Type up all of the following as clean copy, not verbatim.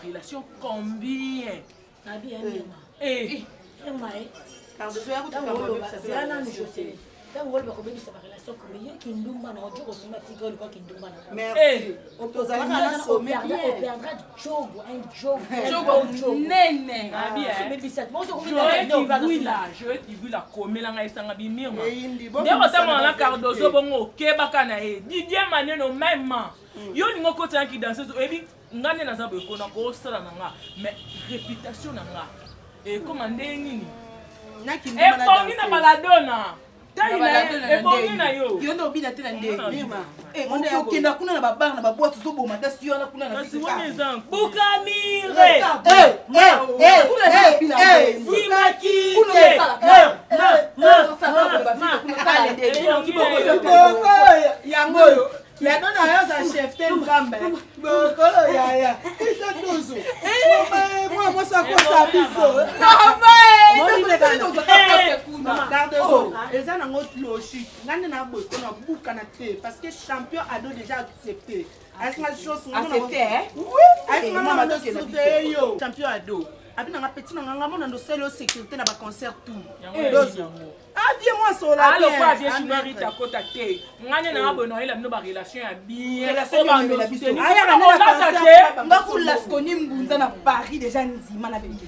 Relation combien? Ngane na zabe ko na ko sala nga mais réputation nga et comment ndeni na kinduma na danser na baladona taina ebongi na yo ndo bina tena ndeni on est okenda kuna na babar na babwa tuzoboma dasi yo na kuna na sika bukamire simaki yango la donna a sa chef tel gambe bokolo ya ita tuzu moi ça quoi ça biso garde-zo eza na ngoti logique ngane na boy ko na buka na te parce que champion ado déjà accepté asma chose accepté oui asma mama do sauver yo champion ado abina nga petit na nga mona ndo selo sécurité na ba concert tout dozo viens moi sur la alors quoi viens chérie ta kota te ngane na abono ila mno ba relation ya bien relation ya la biso aya na la concert ngakula skoni mbunza na Paris déjà nzima na bengi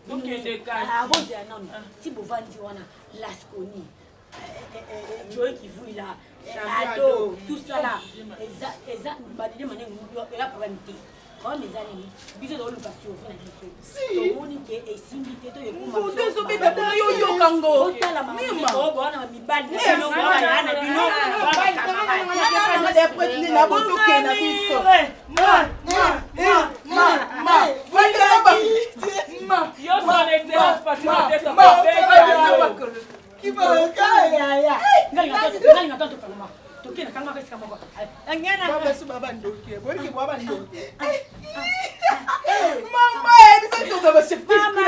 donc des cas bon c'est non si bovandi wana laskoni Joey qui voulait là ado tout ça là exact badile mané la problème on les amis biso do lukasi au fond si to moni ke esimbité to ye kuma to zo beta yo kango otala mama o bona mibali no bana bino bana de pretini na boto ke na biso ma yo son excellence patriote ça qui va ya ngai ngato kalama toke na kanga kesi kama kwa ngena baba su baba ndoke bori ke baba ndoke mama ni sasa ndo chef mama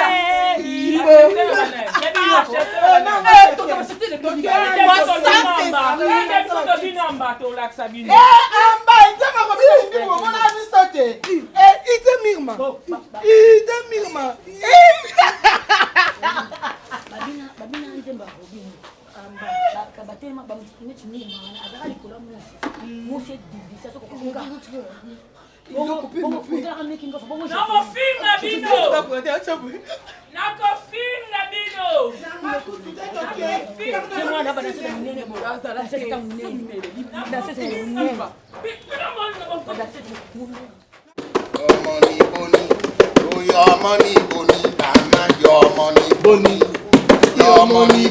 Your money,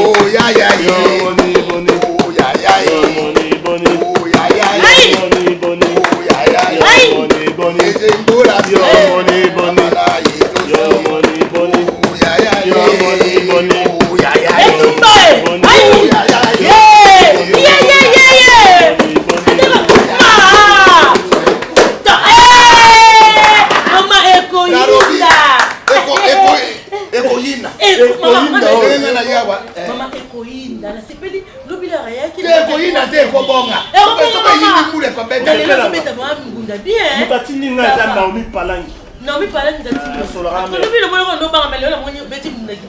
Oh ya ya ya. Boni boni. Oh ya ya ya. Boni boni. Oh ya ya ya. Boni boni. Oh ya ya ya. Boni boni. Ezembura yo boni boni. Yo boni boni. Oh ya ya ya. Yo boni boni. Oh ya ya ya. Etumba. Ai. Oh ya ya ya. Yeah. Mama ekoyinda. Ekoyinda. Mama ekoyinda. Nasepeli lobila yaki. Ekoyinda te ekobonga. Ekoyinda mule ko beta. Beta mwa ngunda bien. Mukatini nga za Naomi Palangi. Naomi Palangi ndati. Lobila mwana ko ndoba ngambele la mwenye beti mundaki.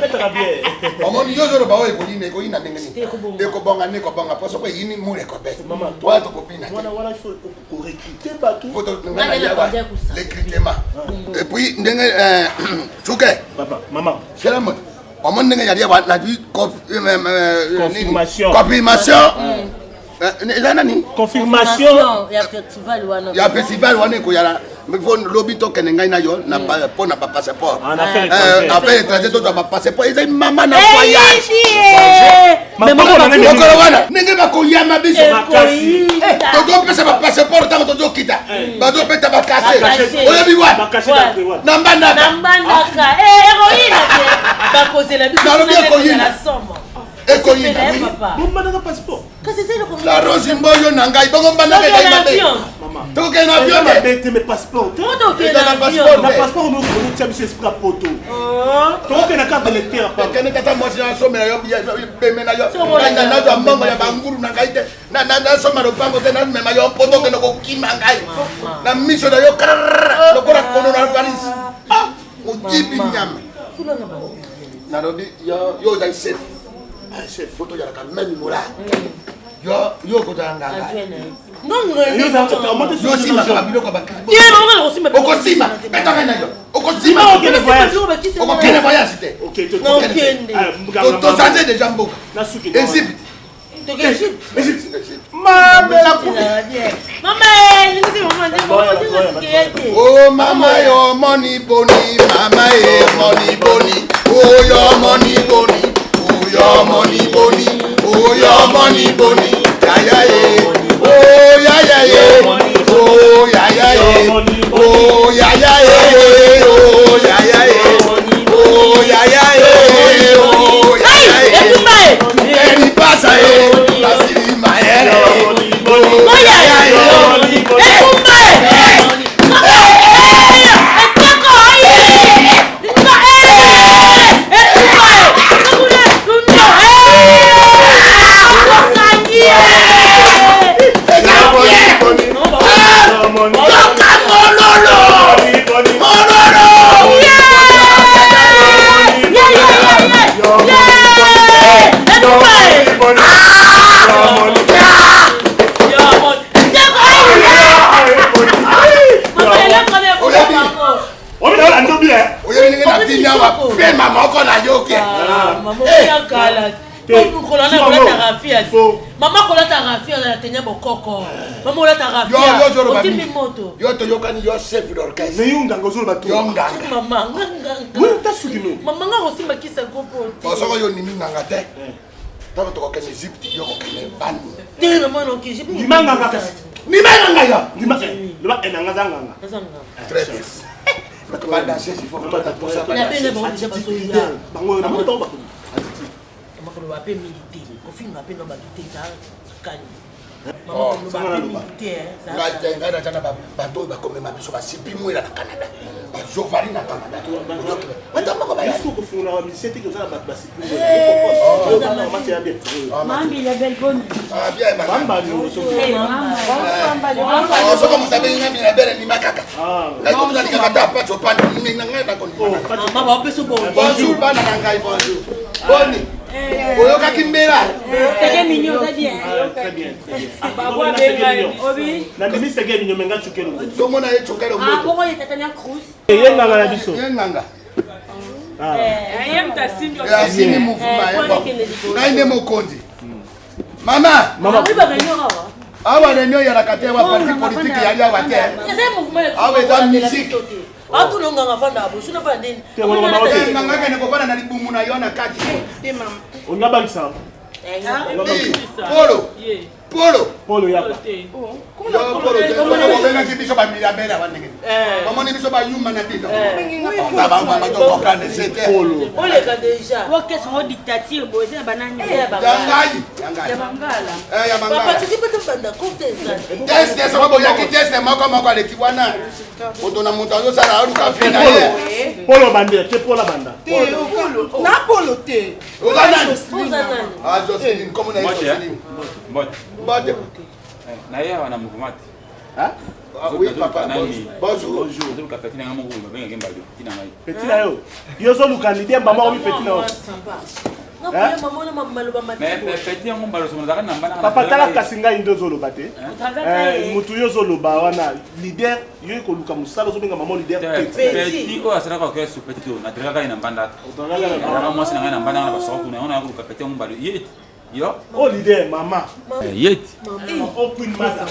Betaka bien. Omoni yozoro bawo ekoyinda ndengeni. Ekobonga nekobonga poso ko yini mule ko beta. Mama toi to kopina. Wana faut recruter batou. Photo ngana yawa. Recrutement. Et puis ndenge Chuke. Papa, maman. Shalom. Omoni ndenge yali yawa na du confirmation. Confirmation. Nani? Confirmation. Ya festival wana. Ya festival wana ko yala. Faut lobby to kenenga na yo na pour na passeport. En affaire étrangère to ba passeport. Ils maman na voyage. Mais maman na wana. Nenge ba ko yama biso makasi. Toto pesa ba passeport tango toto kita. Ba do peta ba kase. Oya biwa. Ba kase na prewa. Nambanda. Nambandaka. Heroïne. Ba kozela biso. Na lobi ekoyina. Ekoyina. Bomba na passeport. Kasi c'est le comme La rose mboyo na ngai bongo mbanda ka ngai mabe. Maman. To ke na avion na bête mes passeports. Moto ke na passeport. Na passeport no ko tia biso esprit poto. To ke na carte de lecteur pa. Kene tata mo sina so me yo beme na yo. Na na to mbongo ya banguru na ngai te. Na so ma ro pango te na me ma yo poto ke no ko kima ngai. Na miso na yo karara. Lo kora kono na Paris. Ah, o jibi nyama. Nairobi yo dai chef. Ah chef photo ya ka memi mura. Yo ko tanga. Non, yo sima ka biloko ba. Ye mama ko sima. Oko sima. Betanga na yo. Oko sima. Oko kene voyage te. OK, non kende. To changer de jambo. Na suki. Egypte. To ke Egypte. Mama. Mama, ni maman ndi oh mama yo money boni, mama yo money boni. Oh yo money boni. Oh yo money boni. Oh yo money boni. Ya ya ye. Oh ya ya ye. Oh ya ya ye. Oh ya ya ye. Oh ya ya ye. Oh ya ya ye. Oh ya ya ye. Eni pasa ye. Pasiri maere. Oh ya ya ye. Maman kolata rafia na tenya bokoko. Maman kolata rafia. Otimi moto. Yo to yokani yo chef d'orchestre. Ne yunga ngozolo batu. Yonga. Maman. Oui, ta sukino. Maman nga osimba kisa gopo. Bosoko yo nimi nganga te. Tango to kokene Egypte yo kokene bani. Te maman no ki Egypte. Ni manga ngaka. Ni manga yo. Ni manga. Le ba enanga zanga. Très bien. Mais comment danser il faut pas pour ça. La peine bon déjà parce que ya. Bango na moto ba. Maman ko appeler militaire. Ko film appeler no ba militaire kani. Maman ko ba appeler militaire. Ngai na tana bato ba comme ma biso ba sipi mwela na Canada. Ba Jovari na Canada. Wata mako ba. Est-ce que funa wa misete que ça ba sipi. Oh, ma tia bien. Mambi la belle bonne. Ah bien ma. Mamba ni so. Oh, so comme ça ben ngami na belle ni makaka. Ah. Ngai ko tuna nikakata pa chopani ni ngai na koni. Maman ba peso bon. Bonjour bana ngai bonjour. Boni. Oyoka kimbera. C'est mignon ça bien. Très bien. Baba benga obi. Na ndimi sege minyo menga chukelo. To mona ye chokelo mo. Ah boko yetatanya cruise. Yenga ngala biso. Yenganga. Ayem tasimbi. Asini mufuma ye. Ngai ne mokondi. Mama. Mama. Oui ba benyo rawa. Awa réunion ya la parti politique ya ya wate. C'est mouvement. Awa eza musique. Atu nonga ngafanda abo, sino fa ndeni. Nganga ngene ko bana na libumu na yona kati. On a balisa. Polo ya. Polo benga kibiso ba milabera wanenge. Mamoni biso ba yuma na dino. Ba to kokane c'était. Polo. Ole ka déjà. Woke son dictature boze na banani. Yangai. Ya Bangala. Ya Bangala. Papa tu peux te banda contesa. Test sababu ya kitest moko ale kiwana. Otona mutazo sala aruka fina ye. Polo bande, ke Polo banda. Polo. Na Polo te. Ozanani. Ah Jocelyn comme na Jocelyn. Mbode. Na yeye wana mouvement. Ah oui papa. Bonjour. Bonjour. Ka petit na ngamu benga gemba do. Tina mai. Petit na yo. Yo zo lukanide mama omi petit na yo. Non, maman na maloba mati. Mais petit yango mbalo so na kana mbana. Papa tala kasinga indo zo lobate. Mutu yo zo loba wana leader yo ko luka musala zo benga mama leader petit o asana ko kesu petit to na traka ina mbanda. Na mo sina na mbanda na baso ko na ona ko ka petit yango mbalo yet. Yo. Oh leader mama. Yet. Oh queen mother.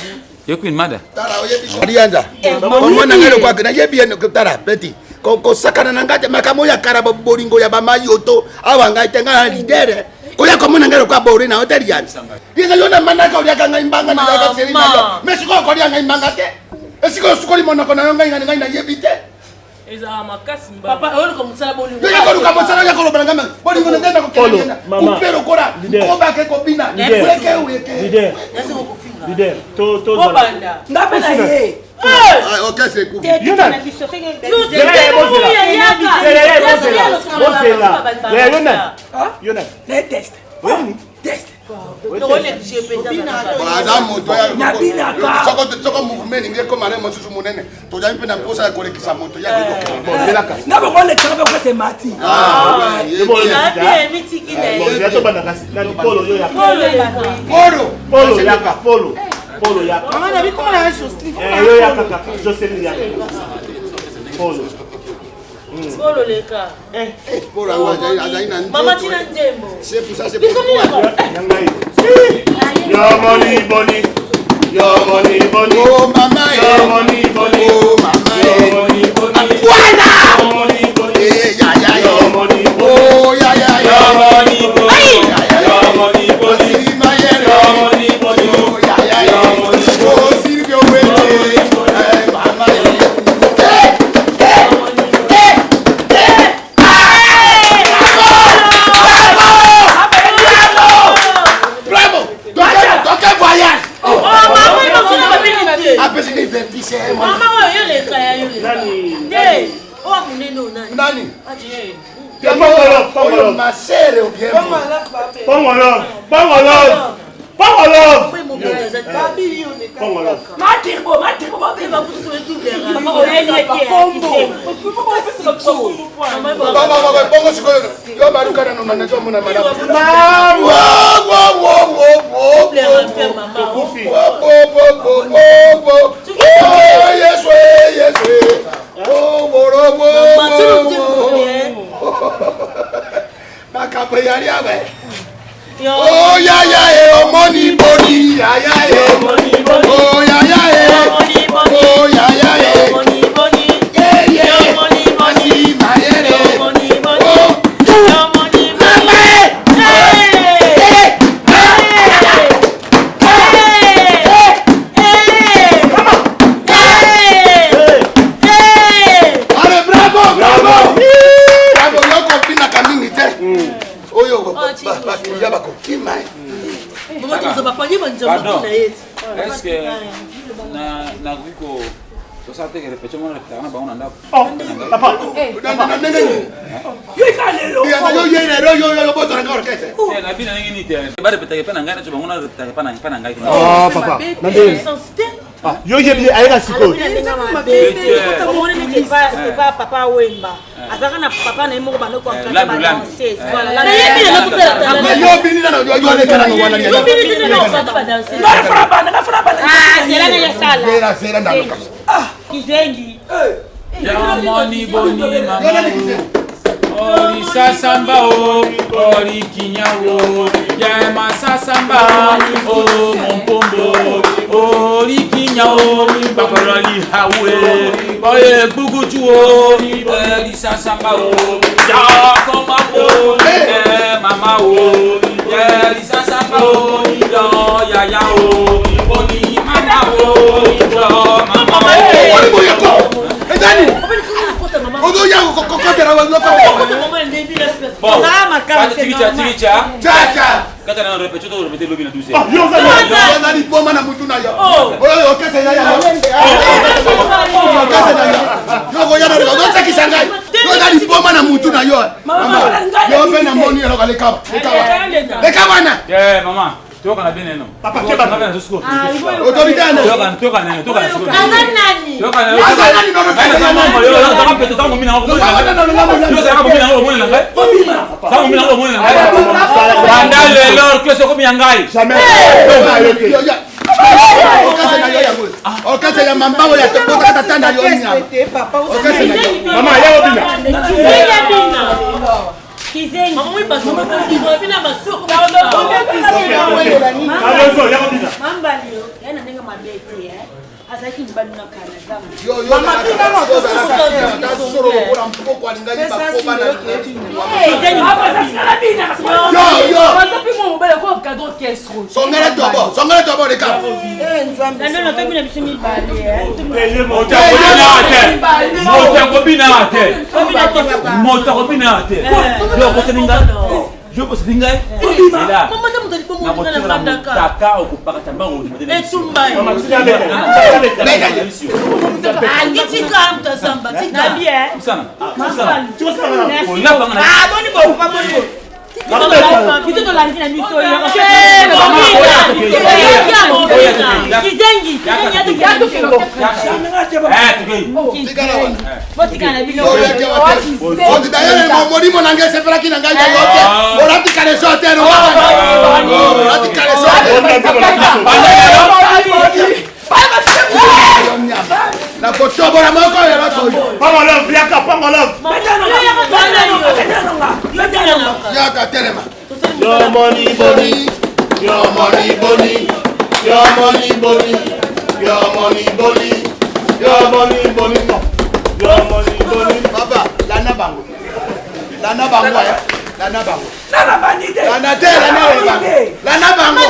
Yo queen mother. Tara oyebi shorianja. Mama na ngelo kwa na yebi en tara petit. Ko sakana na ngate makamo ya karabo boringo ya bama yoto awanga itenga lidere ko ya komona ngelo kwa bori na hotel yan yega yona manaka uri akanga imbanga na ya seri na mesiko ko ri anga imbanga te esiko sukoli mona ko na yonga ngani na yebite eza makasi mba Papa ole ko musala boli. yega ko luka musala ya ko balanga boringo na ndenda ko kenya mama pero kora ko ba ke ko bina leke weke leader Nasi ko kufinga. leader to Banda. Ngape na ye. ah ok c'est cool Yona. Test. Test. No ole kujepeta. Bwana moto ya soko mouvement ninge ko mare mo susu munene to ja mpena posa ya kolekisa moto ya ko Bonzelaka. Ngabo ko le tsaba ko se mati. ah Ngapi mitiki na ye. Bon, to bana kasi na Polo yo ya. Polo yaka, Polo yaka. Mama na bi ko na Jocelyn. Yo yaka kaka, Jocelyn yaka. Polo. Polo leka. Polo anga ina Mama tina njembo. c'est pour ça c'est pour toi Yangai. Yo money boni. Yo money boni. oh mama Yo money boni. oh mama Yo money boni. voilà Yo money boni. ya Yo money boni. oh ya Yo money boni. Yo money boni. Yo money boni. oh ya oh Silvio Wete mama bravo donc voyage après c'est divertissement Mama wa yo leka ya yo. Nani? O amuneno nani? nani Pongolo. ma sere ou bien Pongolo. Mwe mo beza tabi yo leka. Pongolo. Matimbo ba be Ba futu so etu bera. Mama o ye ye ke. bongo sikoyo yo baruka na nona nzo mona mala Bera fe mama. Kofi. Yo. Oh ya ya oh money body ya ya Money body. oh ya ya Money body. oh ya ya Money body. yeah yeah Money body. asi mayere Money body. oh Yo money body. allez bravo yo kopina kamingi te oyo ya bako kima Mama tuzo bapanye banjamu na yetu. Est-ce que na kuko to sa te que repecho mo na tana ba una ndako. Papa. Yo ikalelo. yo yere yo boto na orkete Na bina ngi ni te. Ba repeta que pana ngana cho ba una repeta pana ngai. Oh papa. Nande. Ah, yo yebi ayeka siko. Papa Wemba. Azaka na papa na imoko banoko akata ba danser. Voilà. yo bini na yo le kana wana ya Yo bini tena na okata ba danser. Na fara bana. Ah, zela na yasala. sera ndalo Kizengi. Ya money boni mama. Ori sasamba o, ori kinyawo. Ya masasamba o mon pombo. hawe oye buguju o lisasamba o jakoma o mama o lisasamba o yaya o oni mama o mama o Edani Odo ya kokotera wa loko bon tigicha Chacha kata na repete to repete lobi na douce yo na di poma na mutu na yo oyo kese ya yo kese na yo yo go ya na go cha kisangai yo na di poma na mutu na yo mama yo pe na moni yo le kawa na mama toka na bene no Papa ke bana na suko autorité na toka na suko Azanani toka na azanani no mama yo toka peto tango mina ko yo saka ko mina ko mona ngai tango mina ko mona ngai banda lelo keso ko miangai jamais okase na yo ya ngwe okase ya mambango ya tokota tatanda yo nya okase na yo mama ya obina Kizengi. Maman oui parce que maman bina basoko. Alonso ya obina Mambalio, yana nenga mabete Azaki mbanu na kana zamu. yo mama tina no to soro ko mpoko kwa lingali bakoba na Kizengi. yo Basapi mo mobile ko cadeau caisse rouge. songere tobo de ka Nando tobi na bisimi bale Mota kopina ate. Yo koseninga. Yo koseninga. Ela. Mama ta mutali pomo Na na kotina bandaka. taka okupaka tambango ni madeni. Etumba. mama tina bete Angitika mtasamba. Na bien. Sana. tu vas pas là Ona bangana. Boni bo pa boni. Kito langi na miso yo. Kizengi. tikala wana Botika na bino. yo yake wa o dayele mo modimo na ngese fera kina ngai ya yote orati kale sote no orati kale sote na kotobora moko ya bato Pangolov yaka Pangolov yaka telema yo money boni your money boni your money boni your money boni yo money boni yo money boni baba lana bango ya lana bango Nana bandite. lana te lana bango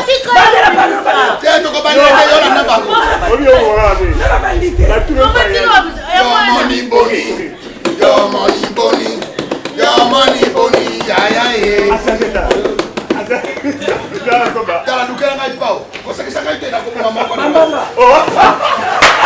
te to ko bani te yo lana bango obi o wora be Nana bandite. la tu your money boni your money boni your money boni ya ye asajeta asajeta soba tala dukela ngai pao ko sekisa ngai te na ko mama ko Mama. oh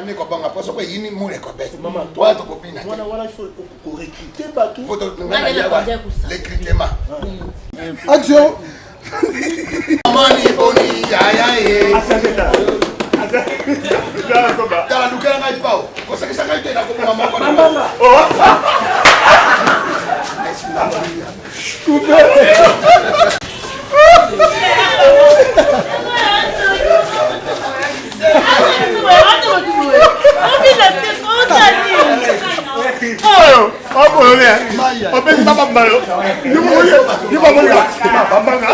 niko bonga poso ko yini mure ko be Mama, toi to kopina wana il faut recruter partout photo Nani la kwanza kusa. l'écritement action money boni ya ye asajeta asajeta soba tala dukela ngai pao ko sekisa ngai te na ko mama ko Mama. oh oh le obe baba mbalo ni baba nga baba nga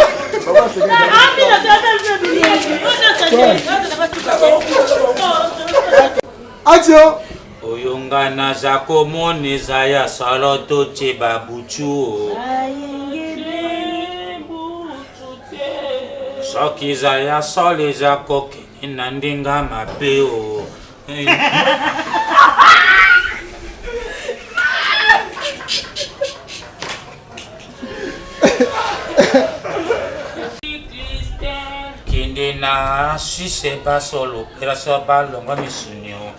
action Oyongana zako moneza ya saloto che babuchu. Soki za ya sole zako kena ndinga mapeo. Kinde na sise basolo opération balonga misunyo.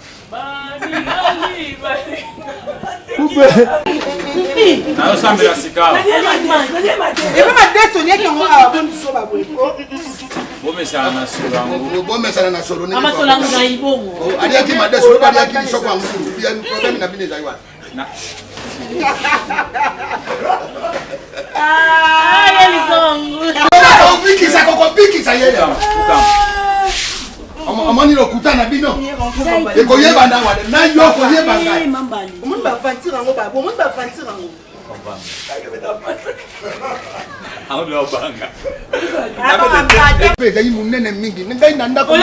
Nayo sambela sika. Bomesana na surango. bomesana na solo Mama solangu na ibongo. aliaki madeso bali yaki lisoko yangu ya problème na bine zaiwa opikisa kokopikisa yele amoni lokuta na bino ekoyeba na wade na yo koyeba ngai Mambali. Omuntu bafantir yango babo, omuntu bafantir yango. Ngai munene mingi ngai nanda ko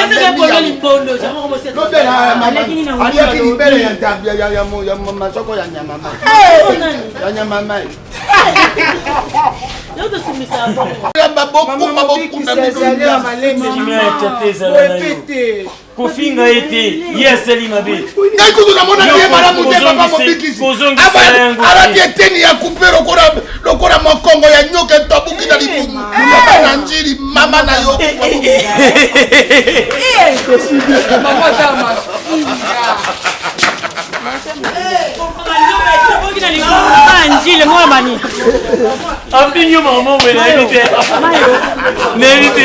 masoko ya nyama kofinga ete yeseli mabe ngai kutu namona ye malamu te papa mobikisi arati eteni ya coupe lokola mokongo ya nyoka etobuki na libumu na njiri mama na yo njile mwa mani ambinyo mama wena ite nevite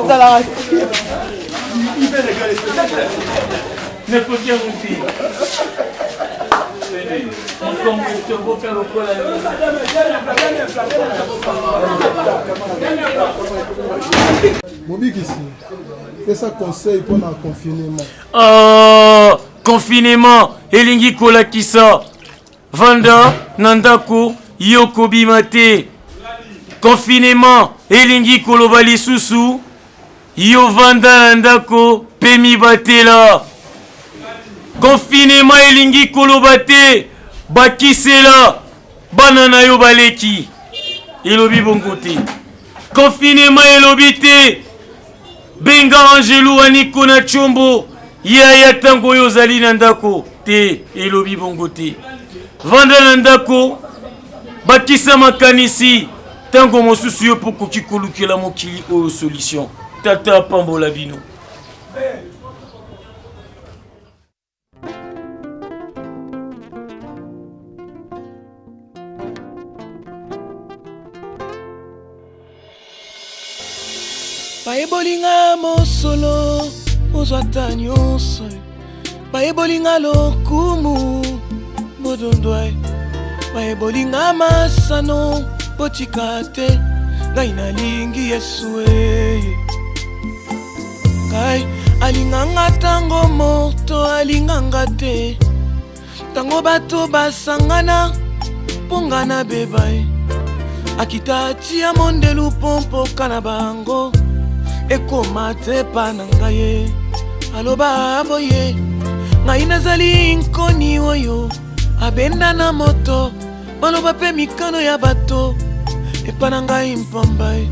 ezala ne pokia muti Mobikisi, c'est ça conseil pour le confinement. Oh, confinement, elingi kola kisa. Vanda, Nandaku, Yoko Bimate. Confinement, elingi kolobali susu. Yo Vanda Nandako, Pemi Batela. Confinement, elingi kolobate. Bakisela, Banana yo baleki. Elobi bongote. Confinement, elobite. Benga Angelou Aniko na Chombo. Yaya tango yo zali Nandako. Te, elobi bongote. Vanda Nandako, bakisa makanisi, tango mosusu yo poko kikolukela mokili o solution. Tata pambola bino. Baebolinga mosolo, ozwata nyonso. Baebolinga lokumu, bodondwai. Baebolinga masano, botika te. Ngai nalingi Yesu Ngai alinganga tango moto alinganga te. Tango bato basangana, pongana bebai. Akita tia mondelu pompo kana bango. Eko mate panangaye. Aloba aboye. Ngai nazali nkoni oyo. Abenda na moto. Baloba pe mikano ya bato. Epanangai mpambai.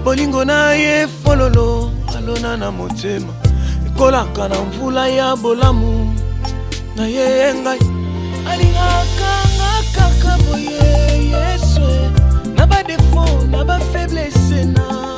Bolingo na ye fololo. Alona na motema. Ekolaka na mvula ya bolamu. Na ye ngai. Alingaka ngaka boye Yesu. Na ba defo, na ba faiblesse na.